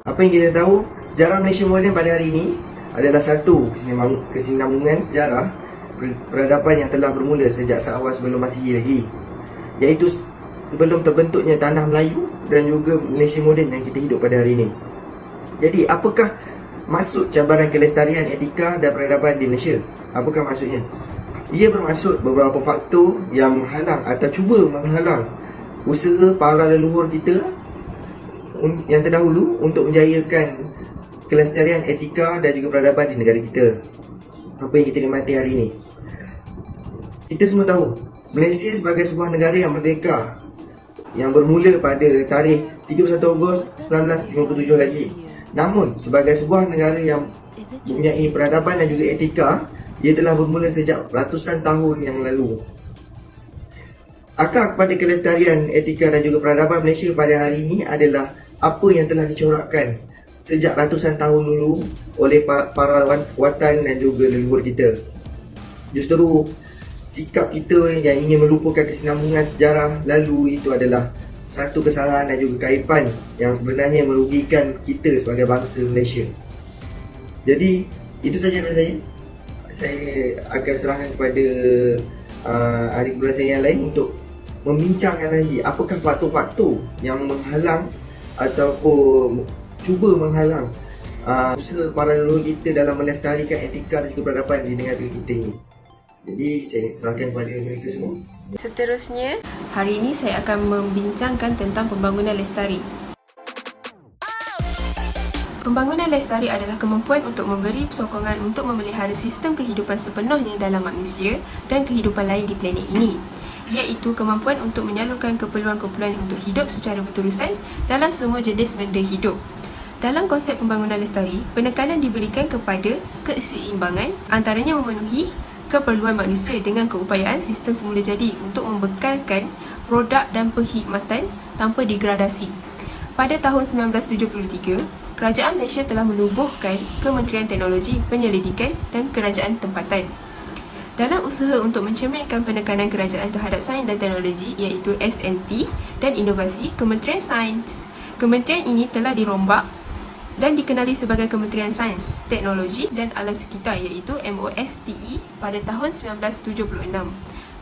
Apa yang kita tahu, sejarah Malaysia moden pada hari ini adalah satu kesinambungan sejarah peradaban yang telah bermula sejak seawal sebelum Masihi lagi, iaitu sebelum terbentuknya tanah Melayu dan juga Malaysia moden yang kita hidup pada hari ini. Jadi, apakah maksud cabaran kelestarian etika dan peradaban di Malaysia? Apakah maksudnya? Ia bermaksud beberapa faktor yang menghalang atau cuba menghalang usaha para leluhur kita yang terdahulu untuk menjayakan kelestarian etika dan juga peradaban di negara kita. Apa yang kita nikmati hari ini, kita semua tahu Malaysia sebagai sebuah negara yang merdeka, yang bermula pada tarikh 31 Ogos 1957 lagi. Namun sebagai sebuah negara yang mempunyai peradaban dan juga etika, ia telah bermula sejak ratusan tahun yang lalu. Akar kepada kelestarian etika dan juga peradaban Malaysia pada hari ini adalah apa yang telah dicorakkan sejak ratusan tahun dulu oleh para watan dan juga leluhur kita. Justru sikap kita yang ingin melupakan kesinambungan sejarah lalu itu adalah satu kesalahan dan juga kaipan yang sebenarnya merugikan kita sebagai bangsa Malaysia. Jadi itu saja dari saya. Saya akan serahkan kepada adik beradik saya yang lain untuk membincangkan lagi apakah faktor-faktor yang menghalang ataupun cuba menghalang usaha para leluhur kita dalam melestarikan etika dan juga peradaban di negara kita ini. Jadi saya serahkan kepada mereka semua. Seterusnya, hari ini saya akan membincangkan tentang pembangunan lestari. Pembangunan lestari adalah kemampuan untuk memberi sokongan untuk memelihara sistem kehidupan sepenuhnya dalam manusia dan kehidupan lain di planet ini, iaitu kemampuan untuk menyalurkan keperluan-keperluan untuk hidup secara berterusan dalam semua jenis benda hidup. Dalam konsep pembangunan lestari, penekanan diberikan kepada keseimbangan antaranya memenuhi keperluan manusia dengan keupayaan sistem semula jadi untuk membekalkan produk dan perkhidmatan tanpa degradasi. Pada tahun 1973, Kerajaan Malaysia telah menubuhkan Kementerian Teknologi, Penyelidikan dan Kerajaan Tempatan. Dalam usaha untuk mencerminkan penekanan kerajaan terhadap sains dan teknologi iaitu SNT dan inovasi, Kementerian ini telah dirombak dan dikenali sebagai Kementerian Sains, Teknologi dan Alam Sekitar iaitu MOSTE pada tahun 1976.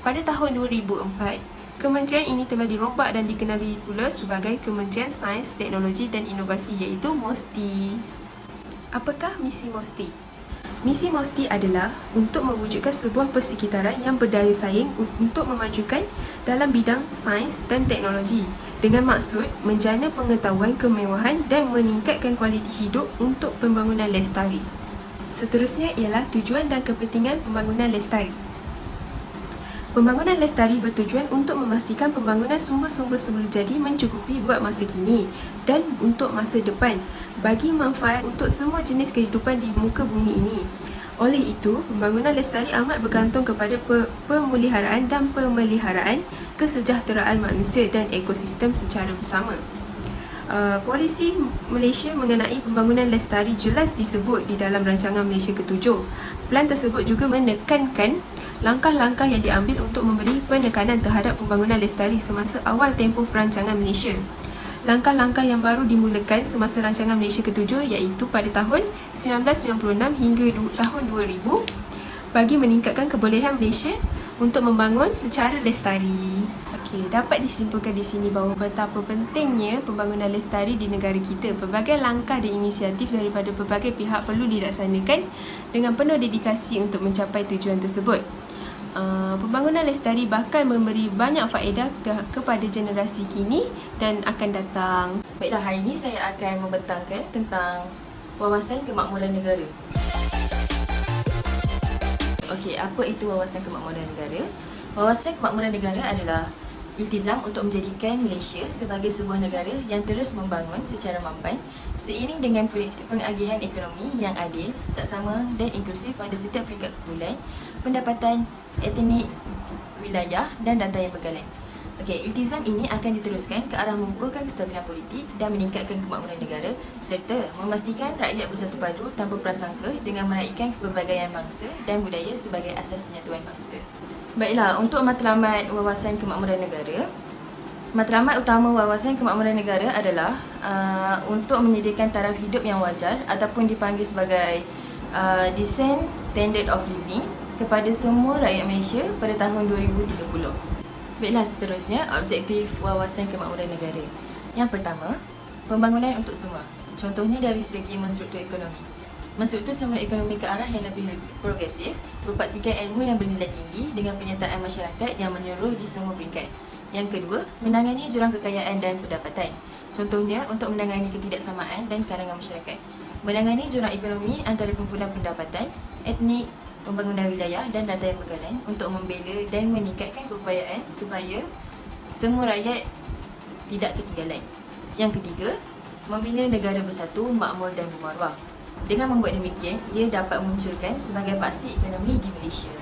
Pada tahun 2004, kementerian ini telah dirombak dan dikenali pula sebagai Kementerian Sains, Teknologi dan Inovasi iaitu MOSTI. Apakah misi MOSTI? Misi MOSTI adalah untuk mewujudkan sebuah persekitaran yang berdaya saing untuk memajukan dalam bidang sains dan teknologi dengan maksud menjana pengetahuan kemewahan dan meningkatkan kualiti hidup untuk pembangunan lestari. Seterusnya ialah tujuan dan kepentingan pembangunan lestari. Pembangunan lestari bertujuan untuk memastikan pembangunan sumber-sumber semula jadi mencukupi buat masa kini dan untuk masa depan bagi manfaat untuk semua jenis kehidupan di muka bumi ini. Oleh itu, pembangunan lestari amat bergantung kepada pemeliharaan dan pemeliharaan kesejahteraan manusia dan ekosistem secara bersama. Polisi Malaysia mengenai pembangunan lestari jelas disebut di dalam rancangan Malaysia ke-7. Plan tersebut juga menekankan langkah-langkah yang diambil untuk memberi penekanan terhadap pembangunan lestari semasa awal tempoh perancangan Malaysia. Langkah-langkah yang baru dimulakan semasa rancangan Malaysia ke-7 iaitu pada tahun 1996 hingga tahun 2000 bagi meningkatkan kebolehan Malaysia untuk membangun secara lestari. Dapat disimpulkan di sini bahawa betapa pentingnya pembangunan lestari di negara kita. Pelbagai langkah dan inisiatif daripada pelbagai pihak perlu dilaksanakan dengan penuh dedikasi untuk mencapai tujuan tersebut. Pembangunan lestari bakal memberi banyak faedah kepada generasi kini dan akan datang. Baiklah, hari ini saya akan membentangkan tentang wawasan kemakmuran negara. Apa itu wawasan kemakmuran negara? Wawasan kemakmuran negara adalah iltizam untuk menjadikan Malaysia sebagai sebuah negara yang terus membangun secara mampan seiring dengan pengagihan ekonomi yang adil, saksama dan inklusif pada setiap peringkat kumpulan, pendapatan, etnik, wilayah dan data yang bergalan. Iltizam ini akan diteruskan ke arah mengukuhkan kestabilan politik dan meningkatkan kemakmuran negara serta memastikan rakyat bersatu padu tanpa prasangka dengan menaikkan kepelbagaian bangsa dan budaya sebagai asas penyatuan bangsa. Baiklah, untuk matlamat wawasan kemakmuran negara, Matlamat utama Wawasan Kemakmuran Negara adalah untuk menyediakan taraf hidup yang wajar ataupun dipanggil sebagai decent standard of living kepada semua rakyat Malaysia pada tahun 2030. Baiklah, seterusnya objektif Wawasan Kemakmuran Negara. Yang pertama, pembangunan untuk semua. Contohnya dari segi menstruktur ekonomi. Menstruktur semula ekonomi ke arah yang lebih progresif, berpaksikan ilmu yang bernilai tinggi dengan penyertaan masyarakat yang menyeluruh di semua peringkat. Yang kedua, menangani jurang kekayaan dan pendapatan. Contohnya untuk menangani ketidaksamaan dan kalangan masyarakat. Menangani jurang ekonomi antara kumpulan pendapatan, etnik, pembangunan wilayah dan data bekalan untuk membela dan meningkatkan keupayaan supaya semua rakyat tidak ketinggalan. Yang ketiga, membina negara bersatu, makmur dan bermaruah. Dengan membuat demikian, ia dapat memunculkan sebagai paksi ekonomi di Malaysia.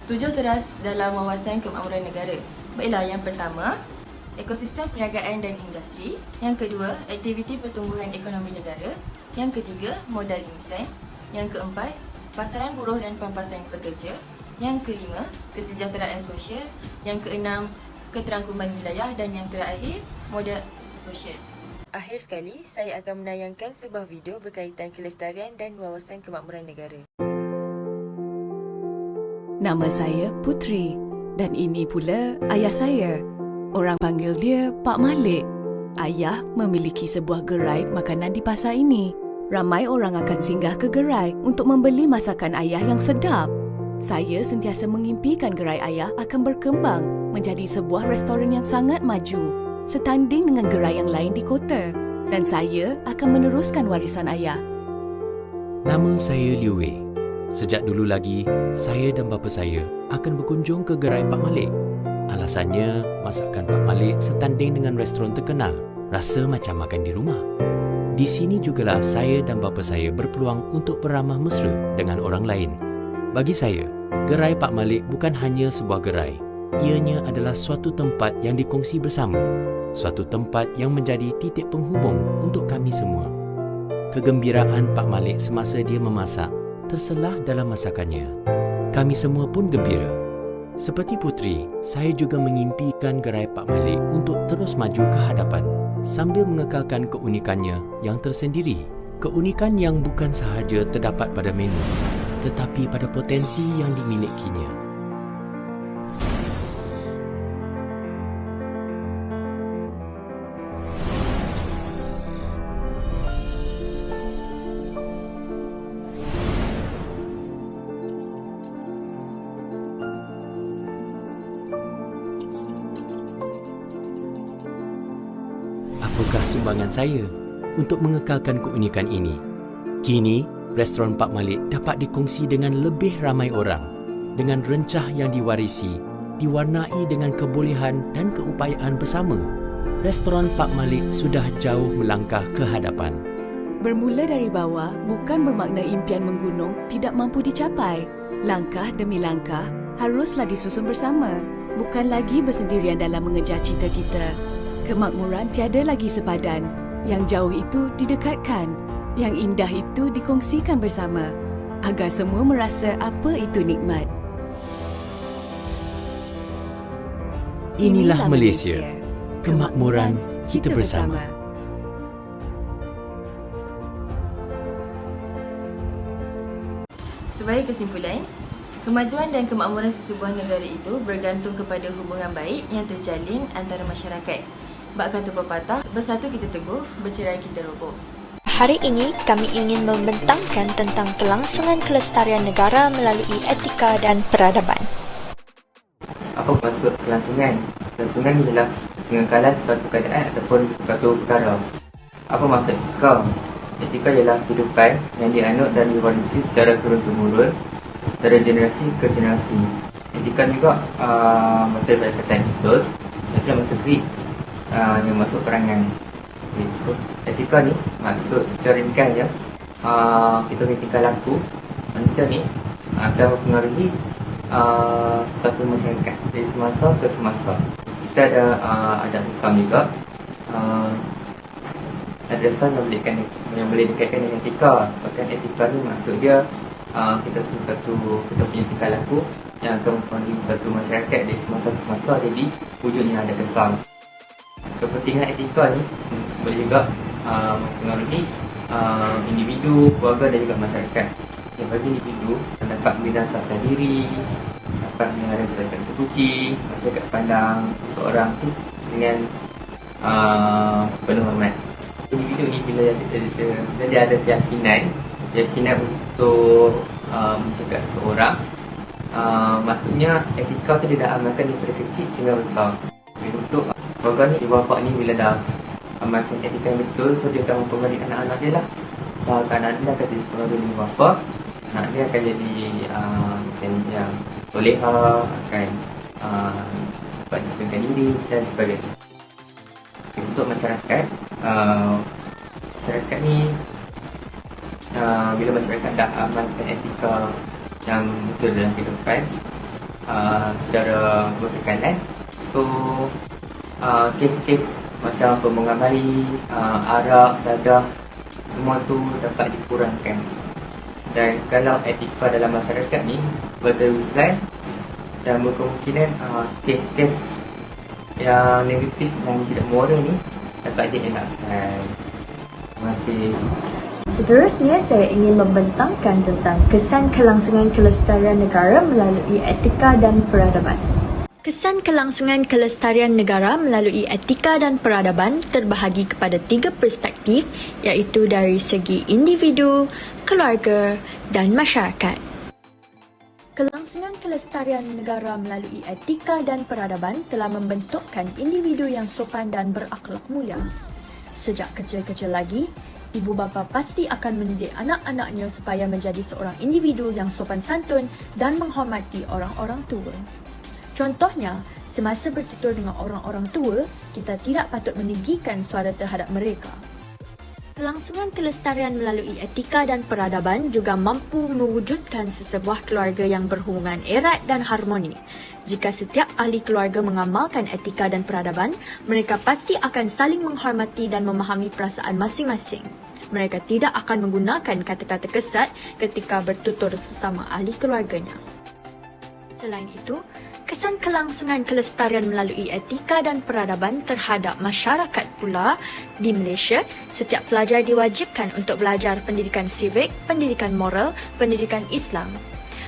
7 teras dalam Wawasan Kemakmuran Negara. Baiklah, yang pertama, ekosistem perniagaan dan industri. Yang kedua, aktiviti pertumbuhan ekonomi negara. Yang ketiga, modal insan. Yang keempat, pasaran buruh dan pampasan pekerja. Yang kelima, kesejahteraan sosial. Yang keenam, keterangkuman wilayah. Dan yang terakhir, modal sosial. Akhir sekali, saya akan menayangkan sebuah video berkaitan kelestarian dan Wawasan Kemakmuran Negara. Nama saya Putri dan ini pula ayah saya. Orang panggil dia Pak Malik. Ayah memiliki sebuah gerai makanan di pasar ini. Ramai orang akan singgah ke gerai untuk membeli masakan ayah yang sedap. Saya sentiasa mengimpikan gerai ayah akan berkembang menjadi sebuah restoran yang sangat maju, setanding dengan gerai yang lain di kota. Dan saya akan meneruskan warisan ayah. Nama saya Liu Wei. Sejak dulu lagi, saya dan bapa saya akan berkunjung ke gerai Pak Malik. Alasannya, masakan Pak Malik setanding dengan restoran terkenal, rasa macam makan di rumah. Di sini jugalah saya dan bapa saya berpeluang untuk beramah mesra dengan orang lain. Bagi saya, gerai Pak Malik bukan hanya sebuah gerai. Ianya adalah suatu tempat yang dikongsi bersama. Suatu tempat yang menjadi titik penghubung untuk kami semua. Kegembiraan Pak Malik semasa dia memasak terselah dalam masakannya. Kami semua pun gembira. Seperti Putri, saya juga mengimpikan gerai Pak Malik untuk terus maju ke hadapan sambil mengekalkan keunikannya yang tersendiri. Keunikan yang bukan sahaja terdapat pada menu, tetapi pada potensi yang dimilikinya. Apakah sumbangan saya untuk mengekalkan keunikan ini? Kini, restoran Pak Malik dapat dikongsi dengan lebih ramai orang dengan rencah yang diwarisi, diwarnai dengan kebolehan dan keupayaan bersama. Restoran Pak Malik sudah jauh melangkah ke hadapan. Bermula dari bawah bukan bermakna impian menggunung tidak mampu dicapai. Langkah demi langkah haruslah disusun bersama, bukan lagi bersendirian dalam mengejar cita-cita. Kemakmuran tiada lagi sepadan. Yang jauh itu didekatkan. Yang indah itu dikongsikan bersama agar semua merasa apa itu nikmat. Inilah Malaysia. Kemakmuran kita bersama. Sebagai kesimpulan, kemajuan dan kemakmuran sesebuah negara itu bergantung kepada hubungan baik yang terjalin antara masyarakat. Bak kata pepatah, bersatu kita teguh, bercerai kita roboh. Hari ini kami ingin membentangkan tentang kelangsungan kelestarian negara melalui etika dan peradaban. Apa maksud kelangsungan? Kelangsungan ialah pengekalan suatu keadaan ataupun suatu perkara. Apa maksud etika? Etika ialah kehidupan yang dianut dan diwarisi secara turun-temurun, dari generasi ke generasi. Etika juga maksud perkataan etos, itu maksud Greek yang masuk perangan. So, etika ni maksud secara ringkas je, kita punya tingkah laku manusia ni akan mempengaruhi satu masyarakat dari semasa ke semasa. Kita ada adab Islam juga, ada Islam yang boleh dikaitkan dengan etika. Sebabkan etika ni maksud dia kita punya tingkah laku yang akan mempengaruhi satu masyarakat dari semasa ke semasa. Jadi wujudnya ada Islam. kepentingan etika ni boleh juga mempengaruhi individu, keluarga dan juga masyarakat. Yang bagi individu dapat membina rasa diri, dapat melihara masyarakat terpuji, masyarakat pandang seseorang tu dengan penuh hormat. Individu ni bila dia ada keyakinan untuk mencegah seseorang, maksudnya etika tu dia dah amalkan daripada kecil hingga besar. Untuk keluarga ni, ibu bapa ni bila dah amalkan etika yang betul, so dia akan mempengaruhi anak-anak dia lah. Anak dia akan jadi pengaruh ibu bapa, anak dia akan jadi yang soleha, akan dapat disiplinkan diri dan sebagainya. Untuk masyarakat, masyarakat ni bila masyarakat dah amalkan etika yang betul dalam kehidupan secara berkekalan, so kes-kes macam pembuangan bayi, arak, dadah, semua tu dapat dikurangkan. Dan kalau etika dalam masyarakat ni berterusan, dan berkemungkinan kes-kes yang negatif dan tidak moral ni dapat dielakkan. Terima kasih. Seterusnya, saya ingin membentangkan tentang kesan kelangsungan kelestarian negara melalui etika dan peradaban. Kesan kelangsungan kelestarian negara melalui etika dan peradaban terbahagi kepada 3 perspektif, iaitu dari segi individu, keluarga dan masyarakat. Kelangsungan kelestarian negara melalui etika dan peradaban telah membentukkan individu yang sopan dan berakhlak mulia. Sejak kecil-kecil lagi, ibu bapa pasti akan mendidik anak-anaknya supaya menjadi seorang individu yang sopan santun dan menghormati orang-orang tua. Contohnya, semasa bertutur dengan orang-orang tua, kita tidak patut meninggikan suara terhadap mereka. Kelangsungan kelestarian melalui etika dan peradaban juga mampu mewujudkan sesebuah keluarga yang berhubungan erat dan harmoni. Jika setiap ahli keluarga mengamalkan etika dan peradaban, mereka pasti akan saling menghormati dan memahami perasaan masing-masing. Mereka tidak akan menggunakan kata-kata kesat ketika bertutur sesama ahli keluarganya. Selain itu, kesan kelangsungan kelestarian melalui etika dan peradaban terhadap masyarakat pula. Di Malaysia, setiap pelajar diwajibkan untuk belajar pendidikan sivik, pendidikan moral, pendidikan Islam.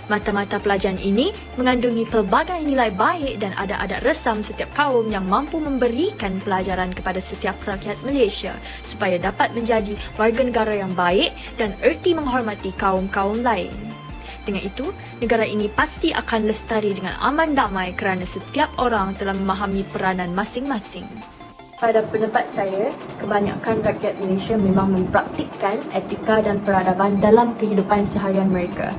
Mata-mata pelajaran ini mengandungi pelbagai nilai baik dan adat-adat resam setiap kaum yang mampu memberikan pelajaran kepada setiap rakyat Malaysia supaya dapat menjadi warga negara yang baik dan erti menghormati kaum-kaum lain. Dengan itu, negara ini pasti akan lestari dengan aman damai kerana setiap orang telah memahami peranan masing-masing. Pada pendapat saya, kebanyakan rakyat Malaysia memang mempraktikkan etika dan peradaban dalam kehidupan seharian mereka.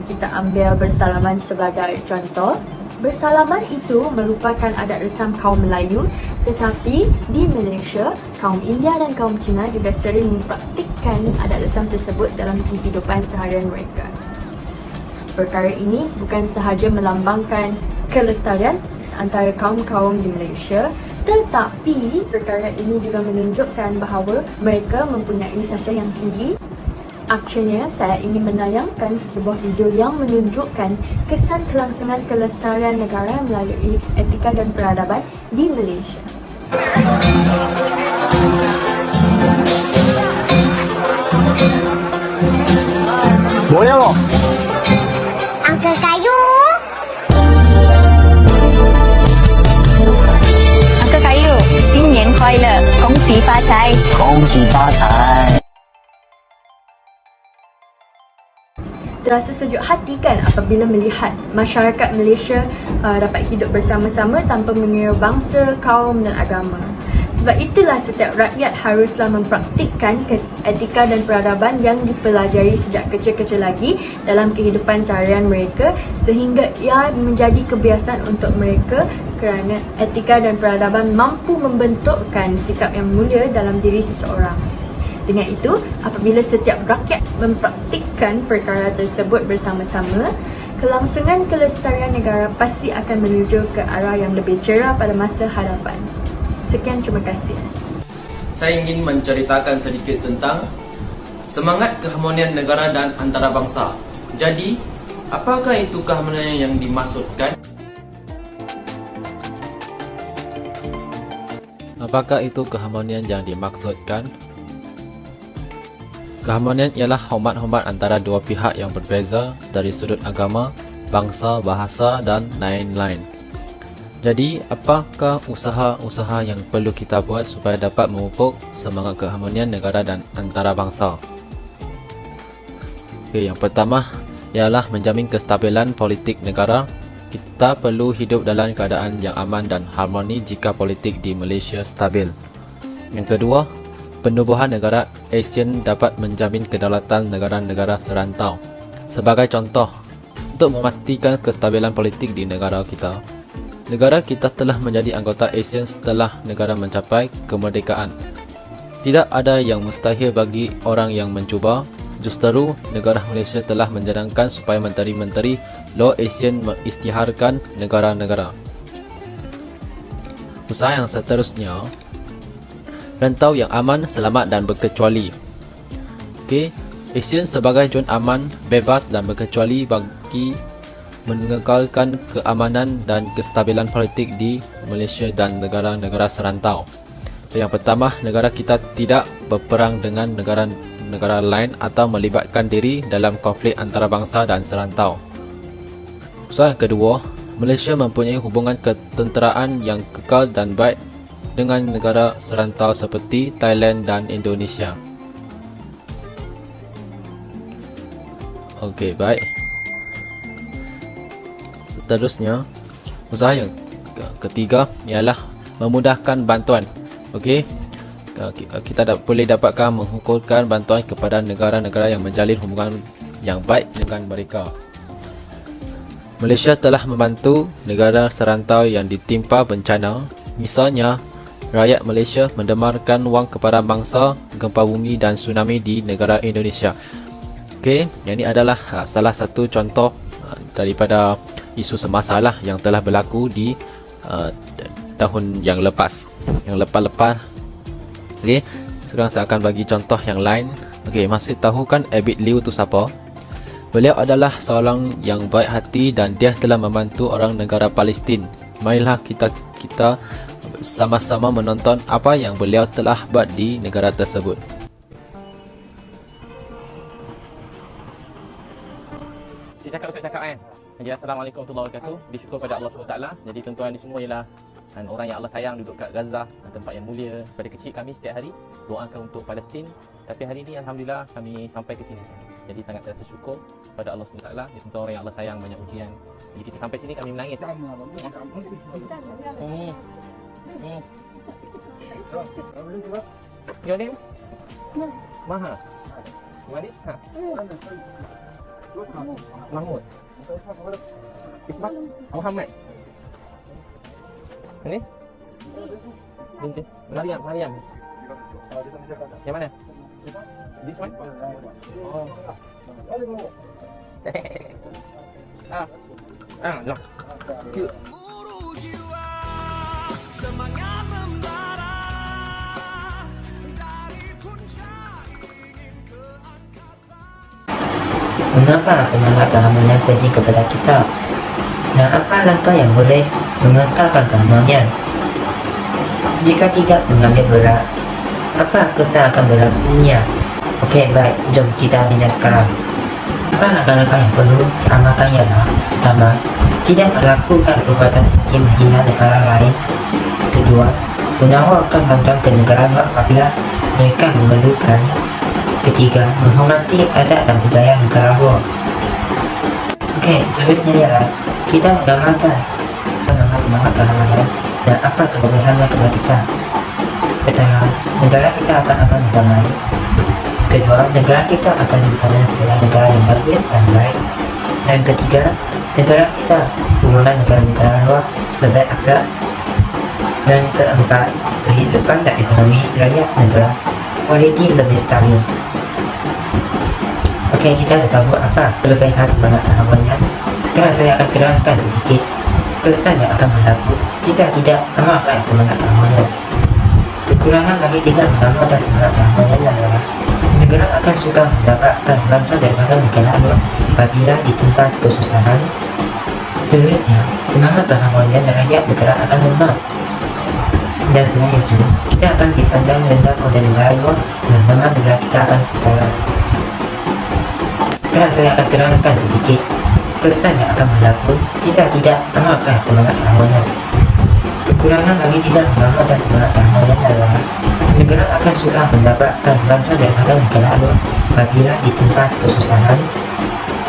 Kita ambil bersalaman sebagai contoh. Bersalaman itu merupakan adat resam kaum Melayu, tetapi di Malaysia, kaum India dan kaum Cina juga sering mempraktikkan adat resam tersebut dalam kehidupan seharian mereka. Perkara ini bukan sahaja melambangkan kelestarian antara kaum-kaum di Malaysia, tetapi perkara ini juga menunjukkan bahawa mereka mempunyai sasa yang tinggi. Akhirnya, saya ingin menayangkan sebuah video yang menunjukkan kesan kelangsungan kelestarian negara melalui etika dan peradaban di Malaysia. Boleh loh. Uncle Kayu. Uncle Kayu, 新年快乐，恭喜发财！恭喜发财！ Terasa sejuk hati kan apabila melihat masyarakat Malaysia dapat hidup bersama-sama tanpa mengira bangsa, kaum dan agama. Sebab itulah setiap rakyat haruslah mempraktikkan etika dan peradaban yang dipelajari sejak kecil-kecil lagi dalam kehidupan seharian mereka sehingga ia menjadi kebiasaan untuk mereka kerana etika dan peradaban mampu membentukkan sikap yang mulia dalam diri seseorang. Dengan itu, apabila setiap rakyat mempraktikkan perkara tersebut bersama-sama, kelangsungan kelestarian negara pasti akan menuju ke arah yang lebih cerah pada masa hadapan. Sekian, terima kasih. Saya ingin menceritakan sedikit tentang semangat keharmonian negara dan antarabangsa. Jadi, apakah itu keharmonian yang dimaksudkan? Apakah itu keharmonian yang dimaksudkan? Keharmonian ialah hormat-hormat antara dua pihak yang berbeza dari sudut agama, bangsa, bahasa dan lain-lain. Jadi, apakah usaha-usaha yang perlu kita buat supaya dapat memupuk semangat keharmonian negara dan antarabangsa? Okey, yang pertama ialah menjamin kestabilan politik negara. Kita perlu hidup dalam keadaan yang aman dan harmoni jika politik di Malaysia stabil. Yang kedua, penubuhan negara ASEAN dapat menjamin kedaulatan negara-negara serantau. Sebagai contoh, untuk memastikan kestabilan politik di negara kita telah menjadi anggota ASEAN setelah negara mencapai kemerdekaan. Tidak ada yang mustahil bagi orang yang mencuba. Justeru, negara Malaysia telah menjadangkan supaya menteri-menteri Law ASEAN mengisytiharkan negara-negara. Usaha yang seterusnya, rantau yang aman, selamat dan berkecuali. Okey, ASEAN sebagai zon aman, bebas dan berkecuali bagi mengekalkan keamanan dan kestabilan politik di Malaysia dan negara-negara serantau. Yang pertama, negara kita tidak berperang dengan negara lain atau melibatkan diri dalam konflik antarabangsa dan serantau. Usaha yang kedua, Malaysia mempunyai hubungan ketenteraan yang kekal dan baik dengan negara serantau seperti Thailand dan Indonesia. Okey, baik. Seterusnya, usaha yang ketiga ialah memudahkan bantuan. Okey, kita boleh dapatkan mengukurkan bantuan kepada negara-negara yang menjalin hubungan yang baik dengan mereka. Malaysia telah membantu negara serantau yang ditimpa bencana. Misalnya, rakyat Malaysia mendemarkan wang kepada mangsa gempa bumi dan tsunami di negara Indonesia. Okey, yang ini adalah salah satu contoh daripada isu semasa yang telah berlaku di tahun yang lepas. Okey, sekarang saya akan bagi contoh yang lain. Okey, masih tahu kan Abid Liu tu siapa? Beliau adalah seorang yang baik hati dan dia telah membantu orang negara Palestin. Marilah kita sama-sama menonton apa yang beliau telah buat di negara tersebut. Saya cakap kan. Jadi Assalamualaikum warahmatullahi wabarakatuh. Bersyukur pada Allah SWT. Jadi tuan-tuan ni semua ialah orang yang Allah sayang duduk kat Gaza, tempat yang mulia. Pada kecil kami setiap hari doakan untuk Palestin. Tapi hari ini Alhamdulillah kami sampai ke sini. Jadi sangat rasa syukur pada Allah SWT. Dia tentu orang yang Allah sayang, banyak ujian. Jadi kita sampai sini kami menangis. Your name? Maha. Manis? Ha? Mahmud. Ismat? Muhammad. Ini? Binti. Mariam. Yang mana? This one? Oh. No. Cute. Mengapa semangat keharmonian penting kepada kita? Dan apa langkah yang boleh mengekalkan keharmonian? Jika tidak mengambil berat, apa kesan akan berlakunya? Okey, baik, jom kita lihat sekarang. Apa langkah-langkah yang perlu diamalkan ialah: pertama, tidak melakukan perbuatan yang menghina negara lain. Kedua, menawarkan bantuan ke negara luar apabila mereka memerlukan. Ketiga, menghormati adat dan budaya negara luar. Okey, seterusnya ialah kita menggambarkan semangat keharmonian dan apa kelebihannya kepada kita. Pertama, negara kita akan aman dan damai. Kedua, negara kita akan dipandang sebagai negara yang bagus dan baik. Dan ketiga, negara kita hubungan negara-negara luar lebih akrab. Dan keempat, kehidupan dan ekonomi rakyat negara kualiti lebih stabil. Okey, kita dah tahu apa kelebihan semangat keharmonian. Sekarang saya akan terangkan sedikit kesan yang akan berlaku jika tidak amalkan semangat keharmonian. Kekurangan bagi tidak mengamalkan semangat keharmonian adalah negara akan suka mendapatkan bantuan daripada negara luar apabila ditimpa kesusahan. Seterusnya, semangat keharmonian dan rakyat negara akan lemah. Dan selain itu, kita akan dipandang rendah oleh negara luar dan memang negara kita akan bicara. Sekarang saya akan terangkan sedikit kesan yang akan berlaku jika tidak mengamalkan semangat keharmonian. Kekurangan bagi tidak mengamalkan semangat keharmonian adalah negara akan susah mendapatkan bantuan daripada negara luar apabila ditimpa kesusahan.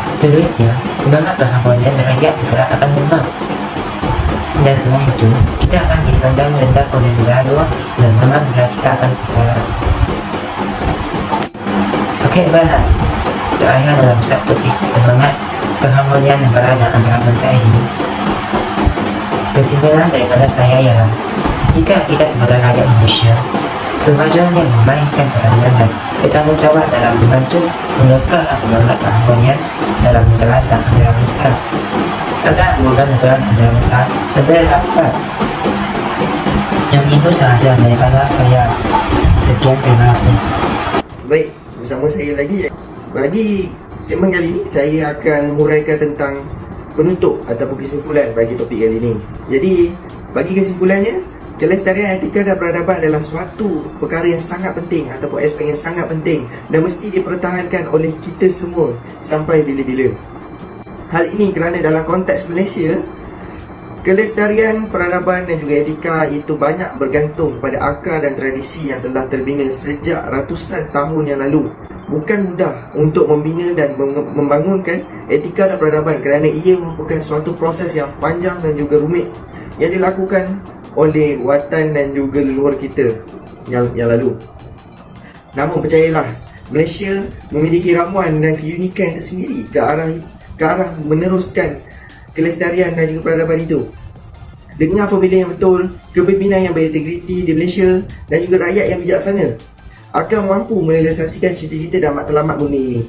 Seterusnya, semangat keharmonian rakyat negara akan lemah. Dan selain itu, kita akan dipandang rendah oleh negara luar dan memang negara kita akan bicara. Okey, baiklah. Terakhir dalam subtopik semangat keharmonian negara dan antara bangsa ini. Kesimpulan daripada saya ialah, jika kita sebagai rakyat Malaysia sewajarnya memainkan peranan dan bertanggungjawab dalam membantu mengekalkan semangat keharmonian dalam negara dan antara bangsa, agar hubungan negara dan antara bangsa lebih rapat. Yang itu sahaja daripada saya. Sekian, terima kasih. Baik, bersama saya lagi. Bagi segmen kali ini, saya akan huraikan tentang penutup ataupun kesimpulan bagi topik kali ini. Jadi, bagi kesimpulannya, kelestarian etika dan peradaban adalah suatu perkara yang sangat penting ataupun aspek yang sangat penting dan mesti dipertahankan oleh kita semua sampai bila-bila. Hal ini kerana dalam konteks Malaysia, kelestarian peradaban dan juga etika itu banyak bergantung pada akar dan tradisi yang telah terbina sejak ratusan tahun yang lalu. Bukan mudah untuk membina dan membangunkan etika dan peradaban kerana ia merupakan suatu proses yang panjang dan juga rumit yang dilakukan oleh watan dan juga leluhur kita yang lalu. Namun percayalah, Malaysia memiliki ramuan dan keunikan tersendiri ke arah meneruskan kelestarian dan juga peradaban itu. Dengan pemilihan yang betul, kepimpinan yang berintegriti di Malaysia dan juga rakyat yang bijaksana akan mampu merealisasikan cita-cita dan matlamat bumi ini.